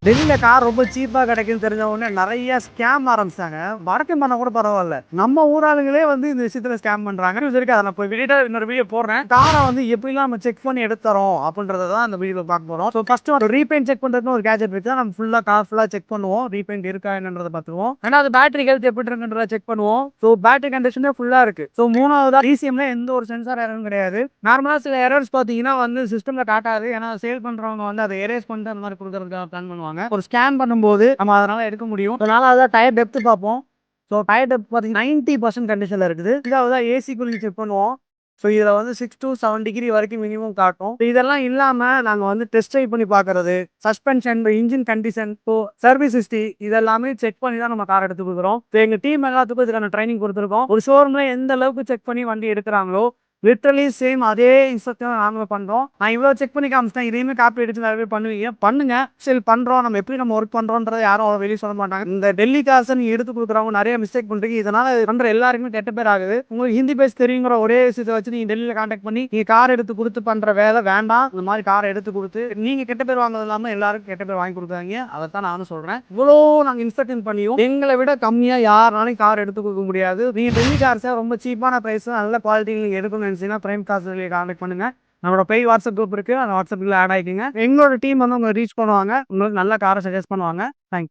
டெல்லியில கார் ரொம்ப சீப்பா கிடைக்குன்னு தெரிஞ்ச உடனே நெறைய ஸ்கேம் ஆரம்பிச்சாங்க. வடக்கன் பண்ணா கூட பரவால்ல. நம்ம ஊர் ஆளுங்களே வந்து இந்த விஷயத்துல ஸ்கேம் பண்றாங்க. இது வரைக்கும் அத நான் போய் வெளியிட்ட இன்னொரு வீடியோ போடுறேன். கார வந்து எப்படிலாம் நம்ம செக் பண்ணி எடுத்து தரோம் அப்படின்றத தான் இந்த வீடியோல பார்க்க போறோம். ஸோ ஃபர்ஸ்ட் ஒரு ரீபெயிண்ட் செக் பண்றதுன்னு ஒரு கேட்ஜெட் இருக்கு. நம்ம ஃபுல்லா கார் ஃபுல்லா செக் பண்ணுவோம். ரீபெயிண்ட் இருக்கா என்னன்றத பார்த்துருவோம். 2வது பேட்டரி ஹெல்த் எப்படி இருக்குன்றத செக் பண்ணுவோம். ஸோ பேட்டரி கண்டிஷனே ஃபுல்லா இருக்கு. ஸோ 3வதா டிசிஎம்ல எந்த ஒரு சென்சார் எரரும் கிடையாது. நார்மலா சில எரர்ஸ் பார்த்தீங்கன்னா வந்து சிஸ்டம்ல காட்டாது. ஏன்னா சேல் பண்றவங்க வந்து அதை எரேஸ் பண்ணிட்டு அந்த மாதிரி கொடுக்கறதுக்காக பிளான் பண்ணுவாங்க. ஒரு ஸ்கேன் பண்ணும்போது நம்ம அதனால எடுக்க முடியும். அதனால அதான் டயர் டெப்த் பார்ப்போம். ஸோ டயர் டெப்த் பார்த்தீங்கன்னா 90% கண்டிஷன்ல இருக்குது. இதாவது ஏசி கூலிங் செக் பண்ணுவோம். ஸோ இதுல வந்து 6 to 7 டிகிரி வரைக்கும் மினிமம் காட்டும். இதெல்லாம் இல்லாம நாங்க வந்து டெஸ்ட் ட்ரைவ் பண்ணி பார்க்கறது, suspension, engine condition, so service history இதெல்லாமே செக் பண்ணி தான் நம்ம கார் எடுத்து கொடுக்குறோம். ஸோ எங்க டீம் எல்லாத்துக்கும் இதுக்கான ட்ரைனிங் கொடுத்துருக்கோம். ஒரு ஷோரூம்ல எந்த அளவுக்கு செக் பண்ணி வண்டி எடுக்கிறாங்களோ லிட்டரலி சேம் அதே இன்ஸ்ட்ரக்ஷன் நாங்களும் பண்றோம். நான் இவ்வளவு செக் பண்ணி காமிச்சிட்டேன். இதையுமே காப்பி எடுத்து நிறைய பேர் பண்ணுவீங்க. பண்ணுங்க. சரி பண்றோம். நம்ம எப்படி நம்ம ஒர்க் பண்றோம்ன்றத யாரும் அவ்வளவு வெளியே சொல்ல மாட்டாங்க. இந்த டெல்லி காசை நீங்க எடுத்து கொடுக்குறவங்க நிறைய மிஸ்டேக் பண்றீங்க. இதனால பண்ற எல்லாருக்குமே கெட்ட பேர் ஆகுது. உங்களுக்கு ஹிந்தி பேச தெரியுங்கிற ஒரே விஷயத்தை வச்சு நீங்க டெல்லியில கான்டாக்ட் பண்ணி நீங்க கார் எடுத்து கொடுத்து பண்ற வேலை வேண்டாம். இந்த மாதிரி காரை எடுத்து கொடுத்து நீங்க கெட்ட பேர் வாங்குறது இல்லாம எல்லாருக்கும் கெட்ட பேர் வாங்கி கொடுக்காங்க. அதைத்தான் நானும் சொல்றேன். இவ்வளோ நாங்க இன்ஸ்ட்ரக்ஷன் பண்ணியும் எங்களை விட கம்மியா யாருனாலும் கார் எடுத்து கொடுக்க முடியாது. நீங்க டெல்லி கார்ஸை ரொம்ப சீப்பான பிரைஸ் நல்ல குவாலிட்டி நீங்க எடுக்கணும்னு நினைச்சீங்கன்னா பிரைம் காசு கான்டாக்ட் பண்ணுங்க. நம்மளோட பெய் வாட்ஸ்அப் குரூப் இருக்கு. அந்த வாட்ஸ்அப்ல ஆட் ஆகிக்கங்க. எங்களோட டீம் வந்து உங்களை ரீச் பண்ணுவாங்க. உங்களுக்கு நல்ல காரை சஜஸ்ட் பண்ணுவாங்க. தேங்க்யூ.